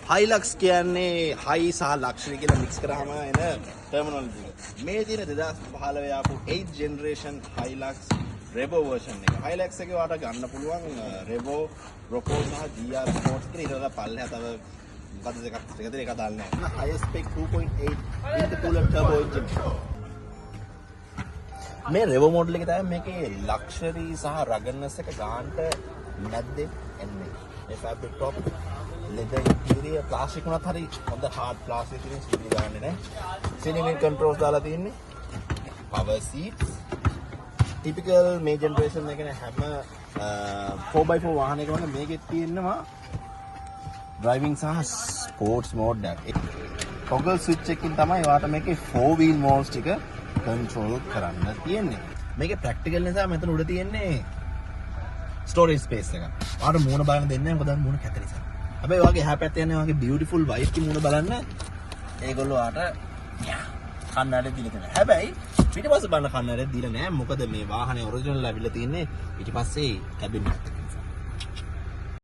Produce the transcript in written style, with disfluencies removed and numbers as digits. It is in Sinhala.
Hilux කියන්නේ high සහ luxury කියලා mix කරාම එන terminology එක. මේ දින 2015 ආපු 8th generation Hilux Revo version එක. Hilux එකේ වාට ගන්න පුළුවන් Revo, Roco සහ GR Sports කියලා ඊට වඩා පල්ලෙහා තව මොකද දෙකක් දාන්නේ නැහැ. high spec 2.8 intercooler turbo engine. මේ Revo model එකේ තමයි මේකේ luxury සහ ruggedness එක ගන්නට නැද්දේ එන්නේ. මේ fabric top leather interior plastic උනත් හරි හොඳ hard plastic එකකින් සිද්ධ ගන්නේ නැහැ. ceiling controls දාලා තියෙන්නේ. power seats. typical මේ generation එකේ හැම 4x4 වාහනයක වගේ මේකෙත් තියෙනවා driving සහ sports mode එක. toggle switch එකකින් තමයි ඔයාලට මේකේ 4 wheel modes ටික control කරන්න තියෙන්නේ. මේකේ practical නිසා මෙතන උඩ තියෙන්නේ storage space එක. ඔයාලට මූණ බලන්න දෙන්නේ නැහැ මොකද මූණ කැත නිසා. හැබැයි ඔයාගේ එහා පැත්තේ යන්නේ ඔයාගේ beautiful wife ගේ මූණ බලන්න ඒගොල්ලෝ ඔයාලට කන්නඩේ දීලා තියෙනවා. හැබැයි පිටිපස්ස බලන කන්නඩේ දීලා නැහැ. මොකද මේ වාහනේ ඔරිජිනල් ඇවිල්ලා තියෙන්නේ පිටිපස්සේ කැබින් එකක්.